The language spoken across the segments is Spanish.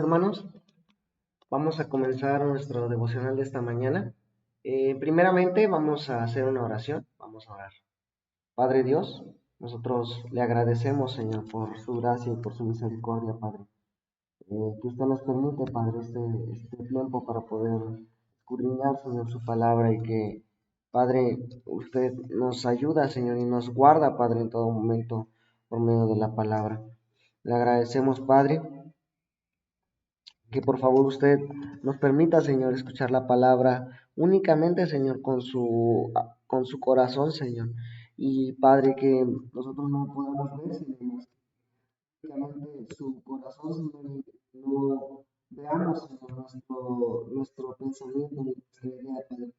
hermanos. Vamos a comenzar nuestro devocional de esta mañana. Primeramente vamos a hacer una oración. Vamos a orar. Padre Dios, nosotros le agradecemos, Señor, por su gracia y por su misericordia, Padre. Que usted nos permite, Padre, este tiempo para poder escudriñar, Señor, su palabra y que, Padre, usted nos ayuda, Señor, y nos guarda, Padre, en todo momento por medio de la palabra. Le agradecemos, Padre, que por favor usted nos permita, Señor, escuchar la palabra únicamente, Señor, con su corazón, Señor. Y Padre, que nosotros no podemos ver, Señor, únicamente su corazón, Señor, y no veamos, Señor, nuestro pensamiento, nuestra idea, Padre.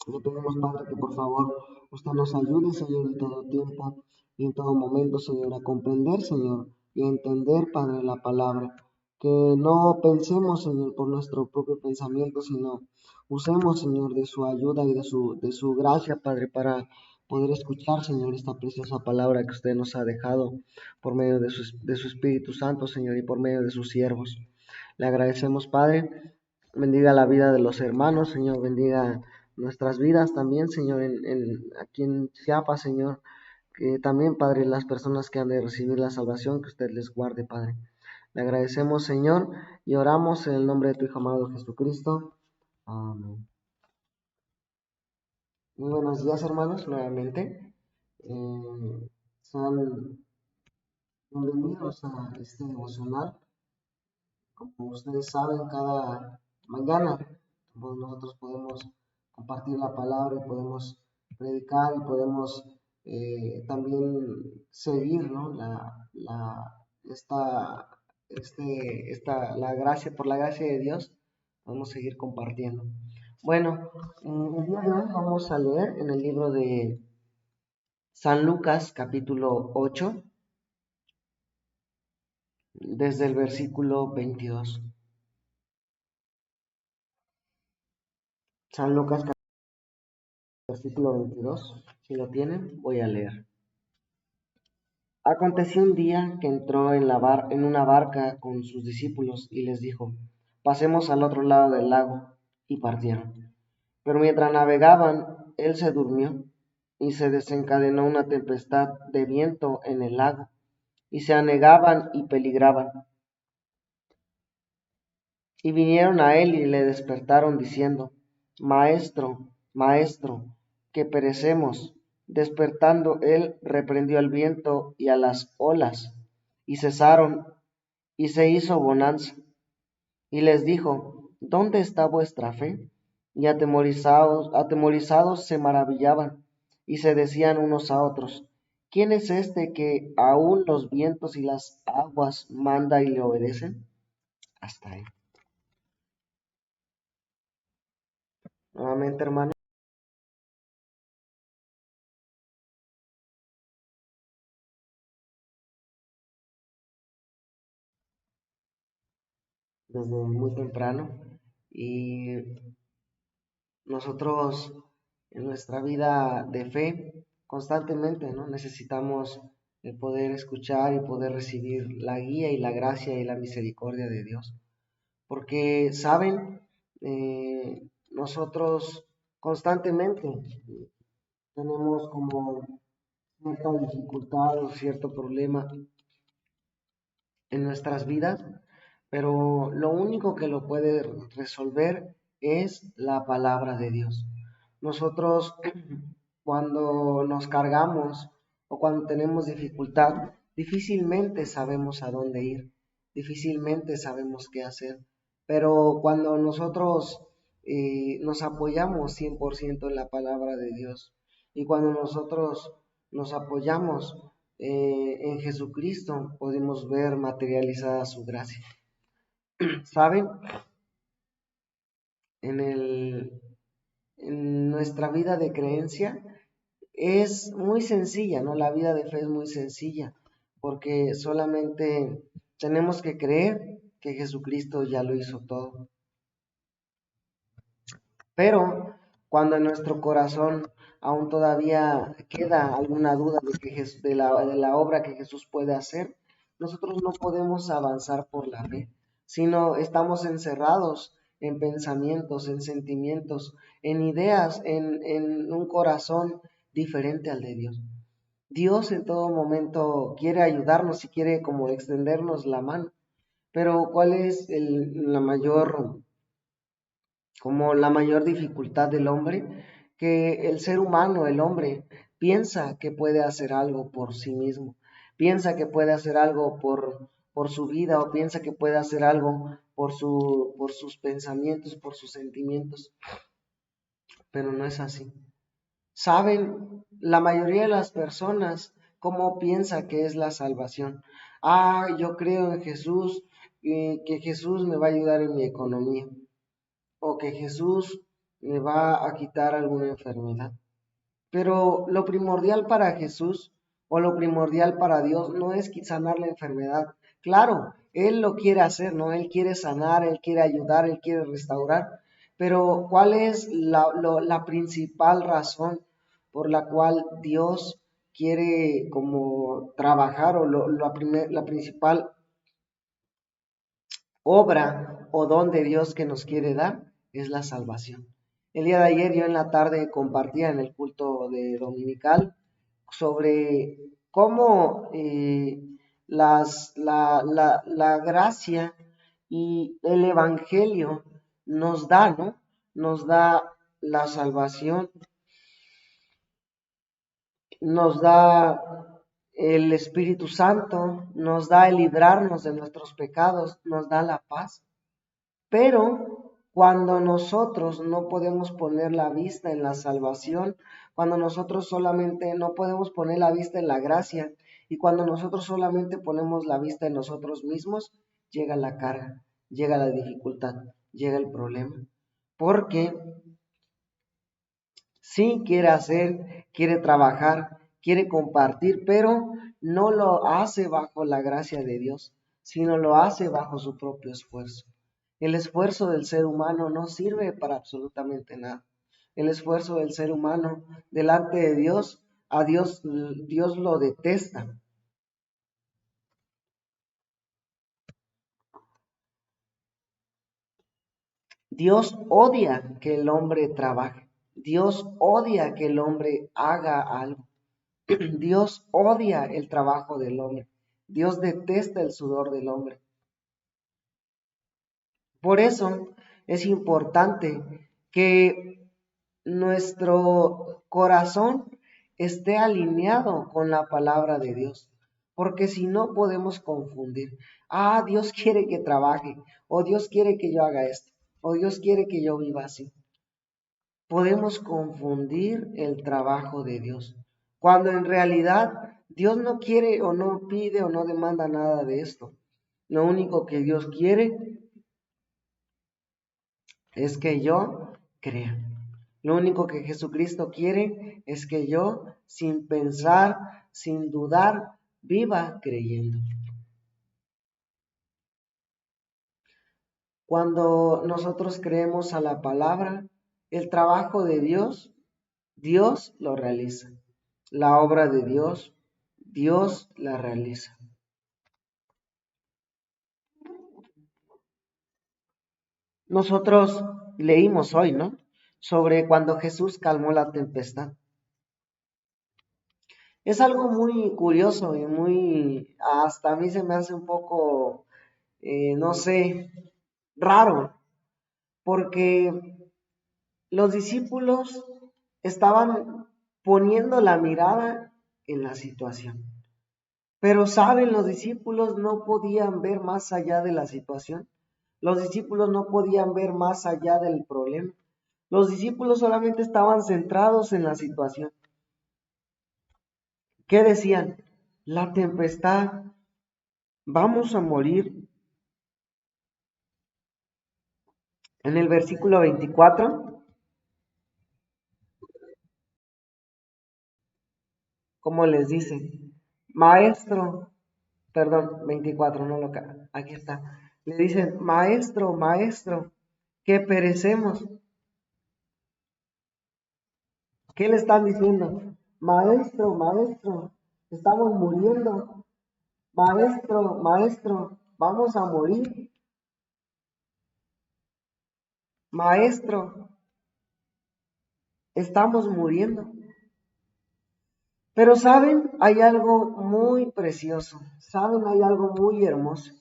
Le pedimos, Padre, que por favor usted nos ayude, Señor, en todo tiempo y en todo momento, Señor, a comprender, Señor, y a entender, Padre, la palabra. Que no pensemos, Señor, por nuestro propio pensamiento, sino usemos, Señor, de su ayuda y de su gracia, Padre, para poder escuchar, Señor, esta preciosa palabra que usted nos ha dejado por medio de su Espíritu Santo, Señor, y por medio de sus siervos. Le agradecemos, Padre. Bendiga la vida de los hermanos, Señor. Bendiga nuestras vidas también, Señor, aquí en Chiapas, Señor. Que también, Padre, las personas que han de recibir la salvación, que usted les guarde, Padre. Le agradecemos, Señor, y oramos en el nombre de tu Hijo amado Jesucristo. Amén. Muy buenos días, hermanos, nuevamente. Sean bienvenidos a este devocional. Como ustedes saben, cada mañana pues, nosotros podemos compartir la palabra y podemos predicar y podemos también seguir, ¿no? La gracia, por la gracia de Dios, podemos seguir compartiendo. Bueno, el día de hoy vamos a leer en el libro de San Lucas, capítulo 8, desde el versículo 22. San Lucas, versículo 22, si lo tienen, voy a leer. Aconteció un día que entró en una barca con sus discípulos y les dijo, pasemos al otro lado del lago, y partieron. Pero mientras navegaban, él se durmió, y se desencadenó una tempestad de viento en el lago, y se anegaban y peligraban. Y vinieron a él y le despertaron diciendo, Maestro, Maestro, que perecemos. Despertando él reprendió al viento y a las olas, y cesaron, y se hizo bonanza. Y les dijo, ¿dónde está vuestra fe? Y atemorizados se maravillaban, y se decían unos a otros, ¿quién es este que aun los vientos y las aguas manda y le obedecen? Hasta ahí. Nuevamente, hermano. Desde muy temprano y nosotros en nuestra vida de fe constantemente, ¿no? Necesitamos el poder escuchar y poder recibir la guía y la gracia y la misericordia de Dios. Porque, ¿saben? Nosotros constantemente tenemos como cierta dificultad o cierto problema en nuestras vidas, pero lo único que lo puede resolver es la palabra de Dios. Nosotros cuando nos cargamos o cuando tenemos dificultad, difícilmente sabemos a dónde ir, difícilmente sabemos qué hacer, pero cuando nosotros nos apoyamos 100% en la palabra de Dios y cuando nosotros nos apoyamos en Jesucristo, podemos ver materializada su gracia. ¿Saben? En nuestra vida de creencia es muy sencilla, ¿no? La vida de fe es muy sencilla, porque solamente tenemos que creer que Jesucristo ya lo hizo todo. Pero cuando en nuestro corazón aún todavía queda alguna duda de la obra que Jesús puede hacer, nosotros no podemos avanzar por la fe, sino estamos encerrados en pensamientos, en sentimientos, en ideas, en un corazón diferente al de Dios. Dios en todo momento quiere ayudarnos y quiere como extendernos la mano, pero ¿cuál es la mayor dificultad del hombre? Que el ser humano, el hombre, piensa que puede hacer algo por sí mismo, piensa que puede hacer algo por su vida o piensa que puede hacer algo por sus pensamientos, por sus sentimientos, pero no es así. ¿Saben la mayoría de las personas cómo piensa que es la salvación? Yo creo en Jesús, que Jesús me va a ayudar en mi economía o que Jesús me va a quitar alguna enfermedad. Pero lo primordial para Jesús o lo primordial para Dios no es sanar la enfermedad. Claro, Él lo quiere hacer, ¿no? Él quiere sanar, Él quiere ayudar, Él quiere restaurar. Pero ¿cuál es la principal razón por la cual Dios quiere como trabajar o la principal obra o don de Dios que nos quiere dar? Es la salvación. El día de ayer yo en la tarde compartía en el culto de dominical sobre cómo la gracia y el evangelio nos da, ¿no? Nos da la salvación, nos da el Espíritu Santo, nos da el librarnos de nuestros pecados, nos da la paz. Pero cuando nosotros no podemos poner la vista en la salvación, cuando nosotros solamente no podemos poner la vista en la gracia y cuando nosotros solamente ponemos la vista en nosotros mismos, llega la carga, llega la dificultad, llega el problema. Porque sí quiere hacer, quiere trabajar, quiere compartir, pero no lo hace bajo la gracia de Dios, sino lo hace bajo su propio esfuerzo. El esfuerzo del ser humano no sirve para absolutamente nada. El esfuerzo del ser humano delante de Dios, a Dios lo detesta. Dios odia que el hombre trabaje. Dios odia que el hombre haga algo. Dios odia el trabajo del hombre. Dios detesta el sudor del hombre. Por eso es importante que nuestro corazón esté alineado con la palabra de Dios, porque si no podemos confundir. Dios quiere que trabaje, o Dios quiere que yo haga esto, o Dios quiere que yo viva así. Podemos confundir el trabajo de Dios, cuando en realidad Dios no quiere o no pide o no demanda nada de esto. Lo único que Dios quiere es que yo crea. Lo único que Jesucristo quiere es que yo, sin pensar, sin dudar, viva creyendo. Cuando nosotros creemos a la palabra, el trabajo de Dios, Dios lo realiza. La obra de Dios, Dios la realiza. Nosotros leímos hoy, ¿no? Sobre cuando Jesús calmó la tempestad. Es algo muy curioso y hasta a mí se me hace un poco, no sé, raro, porque los discípulos estaban poniendo la mirada en la situación. Pero saben, los discípulos no podían ver más allá de la situación. Los discípulos no podían ver más allá del problema. Los discípulos solamente estaban centrados en la situación. ¿Qué decían? La tempestad, vamos a morir. En el versículo 24, ¿cómo les dice? Maestro, perdón, 24, no lo aquí está. Le dicen, maestro, maestro, que perecemos. ¿Qué le están diciendo? Maestro, maestro, estamos muriendo. maestro, maestro, vamos a morir, maestro, estamos muriendo. Pero saben, hay algo muy precioso, saben, hay algo muy hermoso.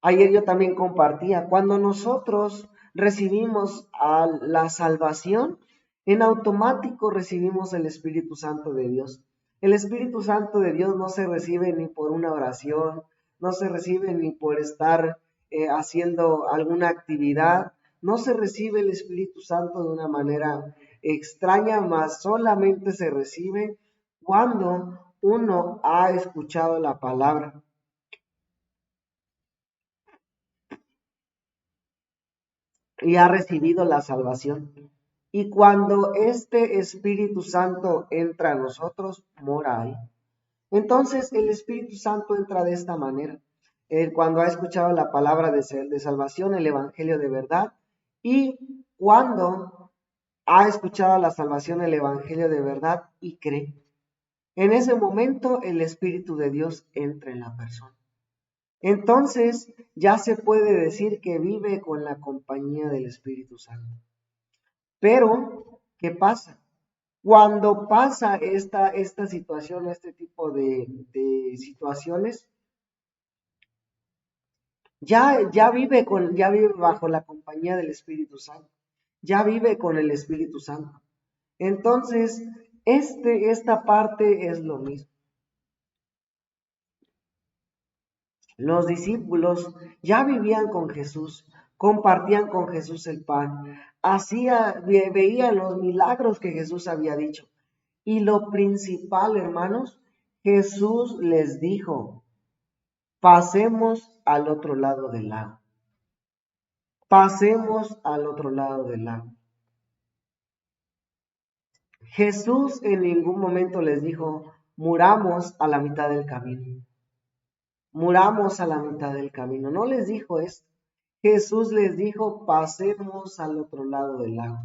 Ayer yo también compartía, cuando nosotros recibimos a la salvación, en automático recibimos el Espíritu Santo de Dios. El Espíritu Santo de Dios no se recibe ni por una oración, no se recibe ni por estar haciendo alguna actividad, no se recibe el Espíritu Santo de una manera extraña, más solamente se recibe cuando uno ha escuchado la palabra y ha recibido la salvación. Y cuando este Espíritu Santo entra a nosotros, mora ahí. Entonces el Espíritu Santo entra de esta manera. Él cuando ha escuchado la palabra de salvación, el Evangelio de verdad, y cuando ha escuchado la salvación, el Evangelio de verdad y cree. En ese momento el Espíritu de Dios entra en la persona. Entonces ya se puede decir que vive con la compañía del Espíritu Santo. Pero, ¿qué pasa? Cuando pasa esta situación, este tipo de situaciones, ya vive bajo la compañía del Espíritu Santo, ya vive con el Espíritu Santo. Entonces, esta parte es lo mismo. Los discípulos ya vivían con Jesús, compartían con Jesús el pan, veían los milagros que Jesús había dicho. Y lo principal, hermanos, Jesús les dijo, pasemos al otro lado del lago. Pasemos al otro lado del lago. Jesús en ningún momento les dijo, muramos a la mitad del camino. Muramos a la mitad del camino. No les dijo esto. Jesús les dijo, pasemos al otro lado del lago.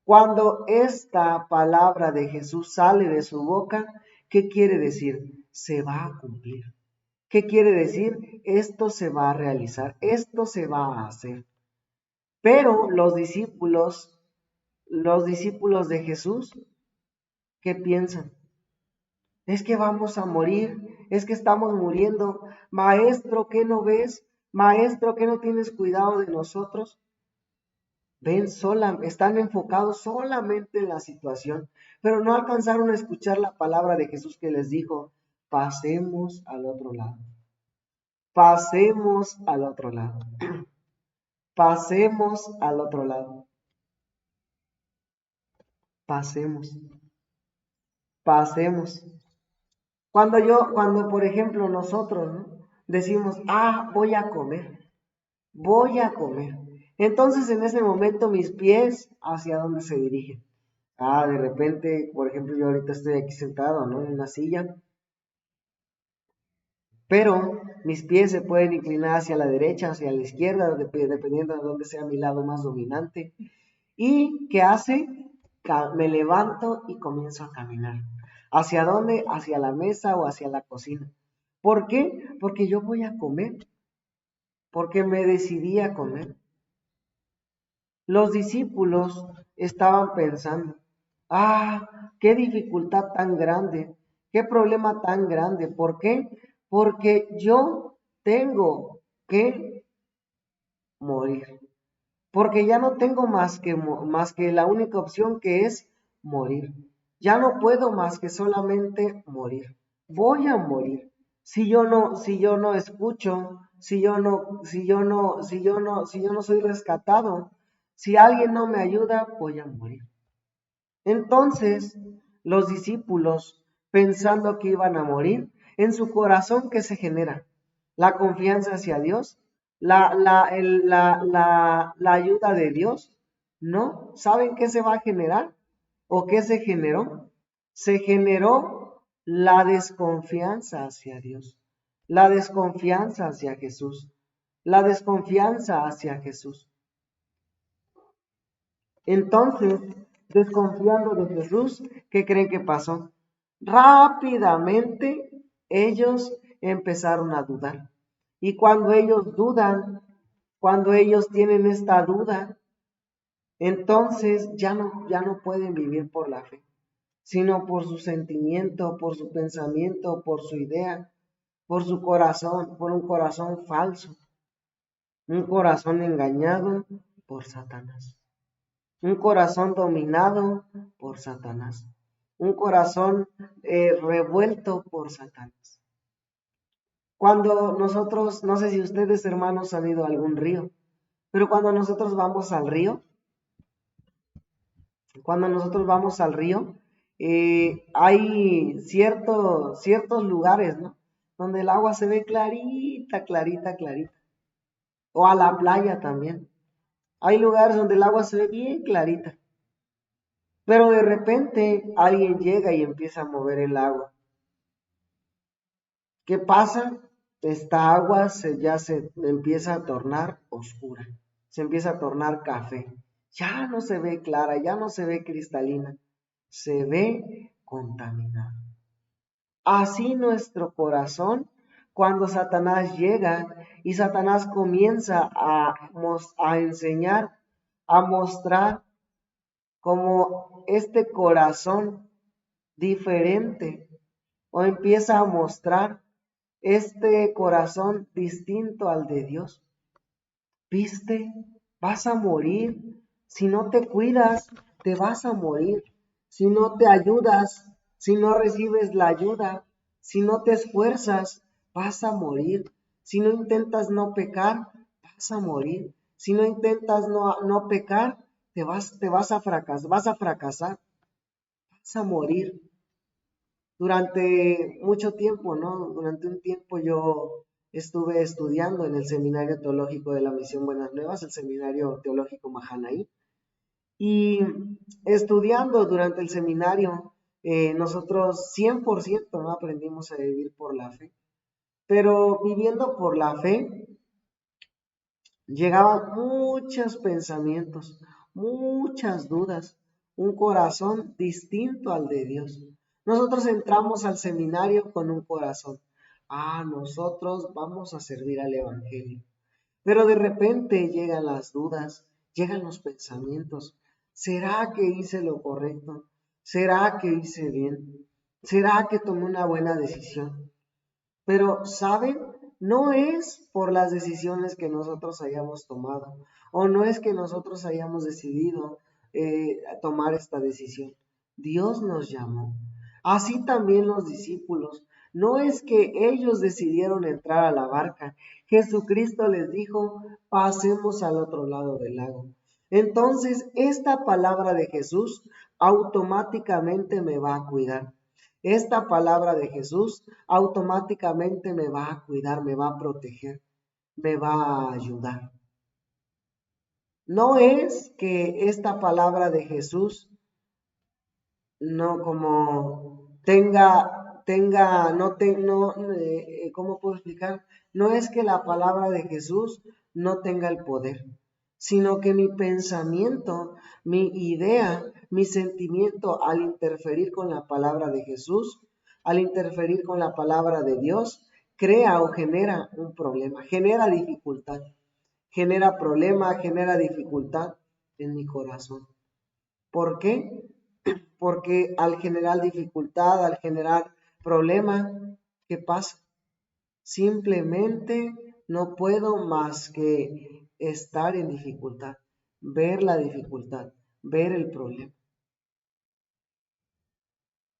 Cuando esta palabra de Jesús sale de su boca, ¿qué quiere decir? Se va a cumplir. ¿Qué quiere decir? Esto se va a realizar, esto se va a hacer. Pero los discípulos de Jesús, ¿qué piensan? Es que vamos a morir, es que estamos muriendo. Maestro, ¿qué no ves? Maestro, ¿qué no tienes cuidado de nosotros? Están enfocados solamente en la situación, pero no alcanzaron a escuchar la palabra de Jesús que les dijo, pasemos al otro lado. Pasemos al otro lado. Pasemos al otro lado. Pasemos. Pasemos. Cuando por ejemplo nosotros, ¿no?, decimos, voy a comer, voy a comer. Entonces en ese momento mis pies, ¿hacia dónde se dirigen? De repente, por ejemplo, yo ahorita estoy aquí sentado, ¿no?, en una silla, pero mis pies se pueden inclinar hacia la derecha, hacia la izquierda, dependiendo de dónde sea mi lado más dominante. ¿Y qué hace? Me levanto y comienzo a caminar. ¿Hacia dónde? Hacia la mesa o hacia la cocina. ¿Por qué? Porque yo voy a comer, porque me decidí a comer. Los discípulos estaban pensando, qué dificultad tan grande, qué problema tan grande. ¿Por qué? Porque yo tengo que morir. Porque ya no tengo más que la única opción, que es morir. Ya no puedo más que solamente morir. Voy a morir. Si yo no escucho, si yo no soy rescatado, si alguien no me ayuda, voy a morir. Entonces, los discípulos, pensando que iban a morir, en su corazón, ¿qué se genera? La confianza hacia Dios, la ayuda de Dios. ¿No? ¿Saben qué se va a generar? ¿O qué se generó? Se generó la desconfianza hacia Dios, la desconfianza hacia Jesús, la desconfianza hacia Jesús. Entonces, desconfiando de Jesús, ¿qué creen que pasó? Rápidamente ellos empezaron a dudar. Y cuando ellos dudan, cuando ellos tienen esta duda, entonces ya no pueden vivir por la fe, sino por su sentimiento, por su pensamiento, por su idea, por su corazón, por un corazón falso, un corazón engañado por Satanás, un corazón dominado por Satanás, un corazón revuelto por Satanás. Cuando nosotros, no sé si ustedes hermanos han ido a algún río, pero cuando nosotros vamos al río, hay ciertos lugares, ¿no? Donde el agua se ve clarita, clarita, clarita. O a la playa también. Hay lugares donde el agua se ve bien clarita. Pero de repente alguien llega y empieza a mover el agua. ¿Qué pasa? Esta agua ya se empieza a tornar oscura. Se empieza a tornar café. Ya no se ve clara, ya no se ve cristalina. Se ve contaminada. Así nuestro corazón, cuando Satanás llega y Satanás comienza a enseñar, a mostrar como este corazón diferente, o empieza a mostrar este corazón distinto al de Dios. ¿Viste? Vas a morir. Si no te cuidas, te vas a morir. Si no te ayudas, si no recibes la ayuda, si no te esfuerzas, vas a morir. Si no intentas no pecar, vas a morir. Si no intentas no pecar, vas a fracasar, vas a morir. Durante mucho tiempo, ¿no? Durante un tiempo yo estuve estudiando en el Seminario Teológico de la Misión Buenas Nuevas, el Seminario Teológico Mahanaí, y estudiando durante el seminario, nosotros 100% ¿no? Aprendimos a vivir por la fe, pero viviendo por la fe, llegaban muchos pensamientos, muchas dudas, un corazón distinto al de Dios. Nosotros entramos al seminario con un corazón. Nosotros vamos a servir al Evangelio. Pero de repente llegan las dudas, llegan los pensamientos. ¿Será que hice lo correcto? ¿Será que hice bien? ¿Será que tomé una buena decisión? Pero, ¿saben? No es por las decisiones que nosotros hayamos tomado, o no es que nosotros hayamos decidido tomar esta decisión. Dios nos llamó. Así también los discípulos. No es que ellos decidieron entrar a la barca. Jesucristo les dijo, pasemos al otro lado del lago. Entonces, esta palabra de Jesús automáticamente me va a cuidar. Esta palabra de Jesús automáticamente me va a cuidar, me va a proteger, me va a ayudar. No es que esta palabra de Jesús no como ¿cómo puedo explicar? No es que la palabra de Jesús no tenga el poder, sino que mi pensamiento, mi idea, mi sentimiento al interferir con la palabra de Jesús, al interferir con la palabra de Dios, crea o genera un problema, genera dificultad, genera problema, genera dificultad en mi corazón. ¿Por qué? Porque al generar dificultad, al generar problema, ¿qué pasa? Simplemente no puedo más que estar en dificultad, ver la dificultad, ver el problema.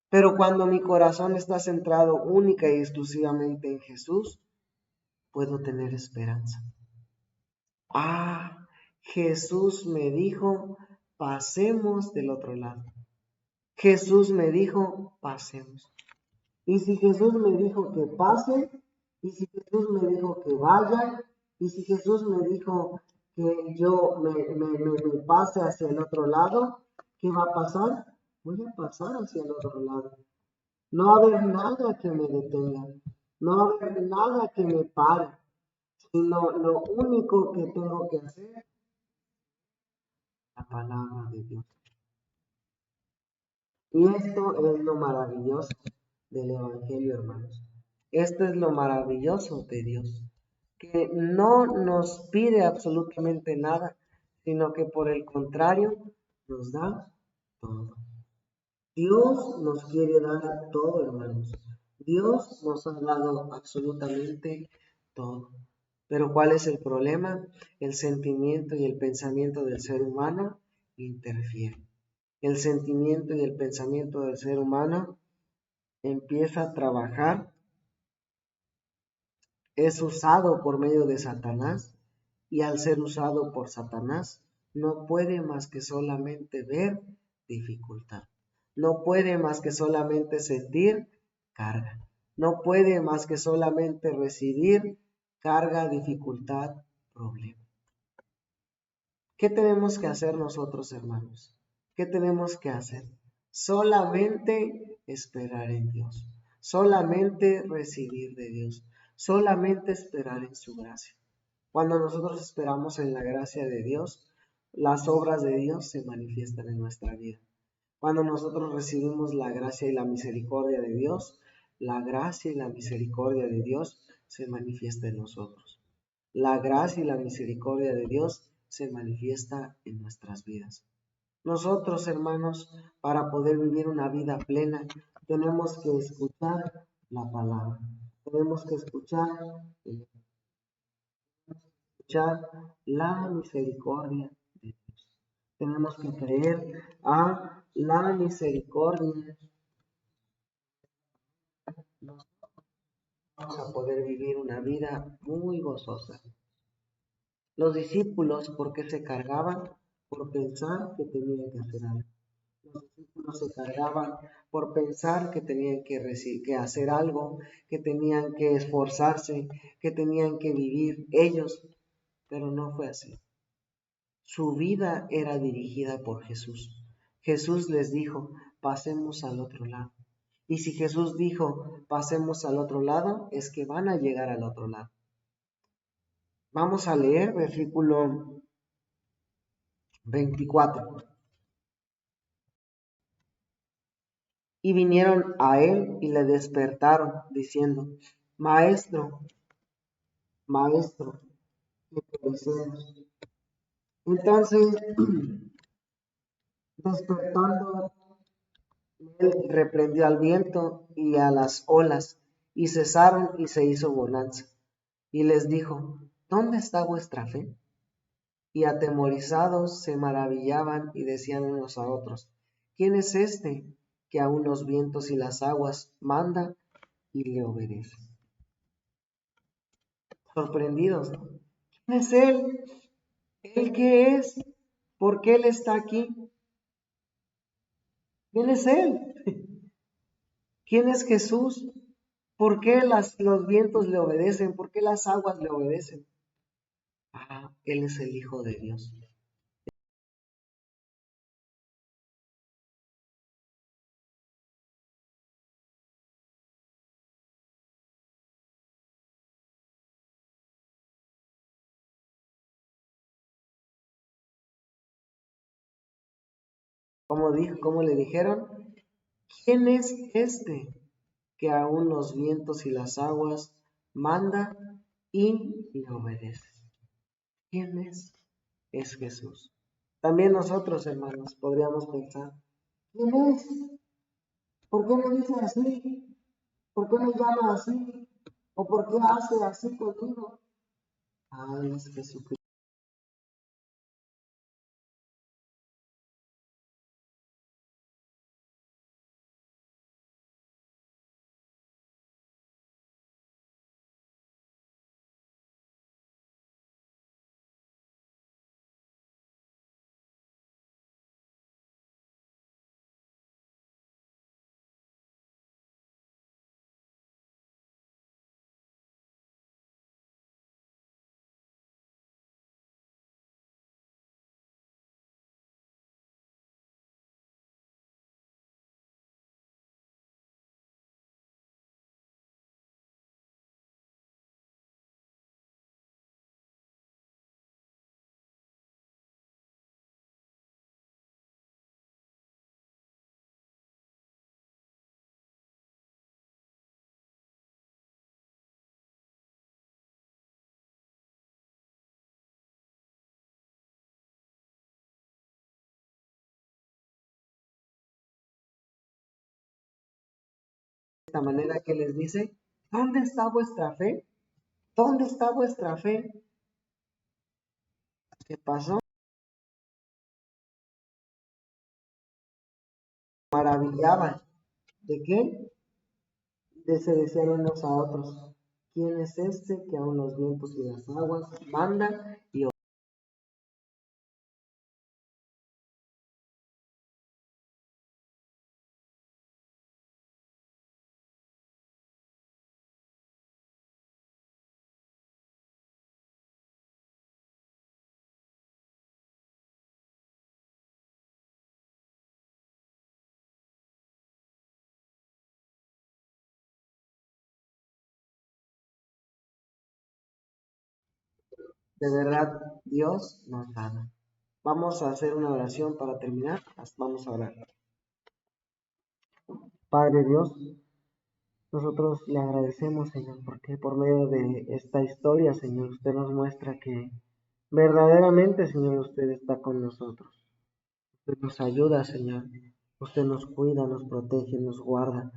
Pero cuando mi corazón está centrado única y exclusivamente en Jesús, puedo tener esperanza. Jesús me dijo, pasemos del otro lado. Jesús me dijo, pasemos. Y si Jesús me dijo que pase, y si Jesús me dijo que vaya, y si Jesús me dijo que yo me pase hacia el otro lado, ¿qué va a pasar? Voy a pasar hacia el otro lado. No va a haber nada que me detenga, no va a haber nada que me pare, sino lo único que tengo que hacer es la palabra de Dios. Y esto es lo maravilloso del Evangelio, hermanos. Esto es lo maravilloso de Dios, que no nos pide absolutamente nada, sino que por el contrario nos da todo. Dios nos quiere dar todo, hermanos. Dios nos ha dado absolutamente todo. Pero ¿cuál es el problema? El sentimiento y el pensamiento del ser humano interfieren. El sentimiento y el pensamiento del ser humano empieza a trabajar, es usado por medio de Satanás, y al ser usado por Satanás no puede más que solamente ver dificultad. No puede más que solamente sentir carga. No puede más que solamente recibir carga, dificultad, problema. ¿Qué tenemos que hacer nosotros, hermanos? ¿Qué tenemos que hacer? Solamente esperar en Dios. Solamente recibir de Dios. Solamente esperar en su gracia. Cuando nosotros esperamos en la gracia de Dios, las obras de Dios se manifiestan en nuestra vida. Cuando nosotros recibimos la gracia y la misericordia de Dios, la gracia y la misericordia de Dios se manifiesta en nosotros. La gracia y la misericordia de Dios se manifiesta en nuestras vidas. Nosotros, hermanos, para poder vivir una vida plena, tenemos que escuchar la palabra. Tenemos que escuchar la misericordia de Dios. Tenemos que creer a la misericordia. Vamos a poder vivir una vida muy gozosa. Los discípulos, ¿por qué se cargaban? Por pensar que tenían que hacer algo. Los discípulos se cargaban por pensar que tenían que hacer algo, que tenían que esforzarse, que tenían que vivir ellos, pero no fue así. Su vida era dirigida por Jesús. Jesús les dijo, pasemos al otro lado. Y si Jesús dijo, pasemos al otro lado, es que van a llegar al otro lado. Vamos a leer versículo 24. Y vinieron a él y le despertaron, diciendo, Maestro, Maestro, que perecemos. Entonces, despertando, él reprendió al viento y a las olas, y cesaron y se hizo bonanza. Y les dijo, ¿dónde está vuestra fe? Y atemorizados se maravillaban y decían unos a otros, ¿quién es este que aun los vientos y las aguas manda y le obedece? Sorprendidos, ¿no? ¿Quién es él? ¿Él qué es? ¿Por qué él está aquí? ¿Quién es él? ¿Quién es Jesús? ¿Por qué los vientos le obedecen? ¿Por qué las aguas le obedecen? Ah, él es el Hijo de Dios. ¿Cómo dijo? ¿Cómo le dijeron? ¿Quién es este que aún los vientos y las aguas manda y le obedece? ¿Quién es? Es Jesús. También nosotros, hermanos, podríamos pensar, ¿quién es? ¿Por qué me dice así? ¿Por qué me llama así? ¿O por qué hace así conmigo? Ah, es Jesucristo. esta manera que les dice, ¿dónde está vuestra fe? ¿Dónde está vuestra fe? ¿Qué pasó? Maravillaban. ¿De qué? Se decían unos a otros, ¿quién es este que aun los vientos y las aguas manda y de verdad Dios nos ama? Vamos a hacer una oración para terminar. Vamos a orar. Padre Dios, nosotros le agradecemos, Señor, porque por medio de esta historia, Señor, usted nos muestra que verdaderamente, Señor, usted está con nosotros. Usted nos ayuda, Señor. Usted nos cuida, nos protege, nos guarda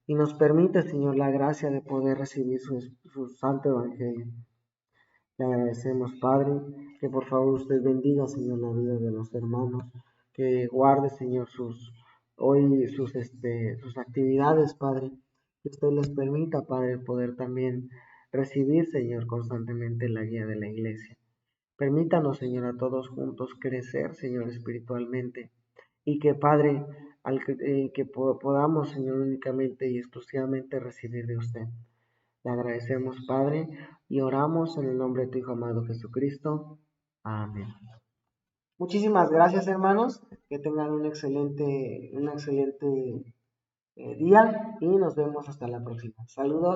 y nos permite, Señor, la gracia de poder recibir su santo evangelio. Le agradecemos, Padre, que por favor usted bendiga, Señor, la vida de los hermanos, que guarde, Señor, sus actividades, Padre, que usted les permita, Padre, poder también recibir, Señor, constantemente la guía de la iglesia. Permítanos, Señor, a todos juntos crecer, Señor, espiritualmente, y que, Padre, podamos, Señor, únicamente y exclusivamente recibir de usted. Le agradecemos, Padre, y oramos en el nombre de tu Hijo amado Jesucristo. Amén. Muchísimas gracias, hermanos. Que tengan un excelente día y nos vemos hasta la próxima. Saludos.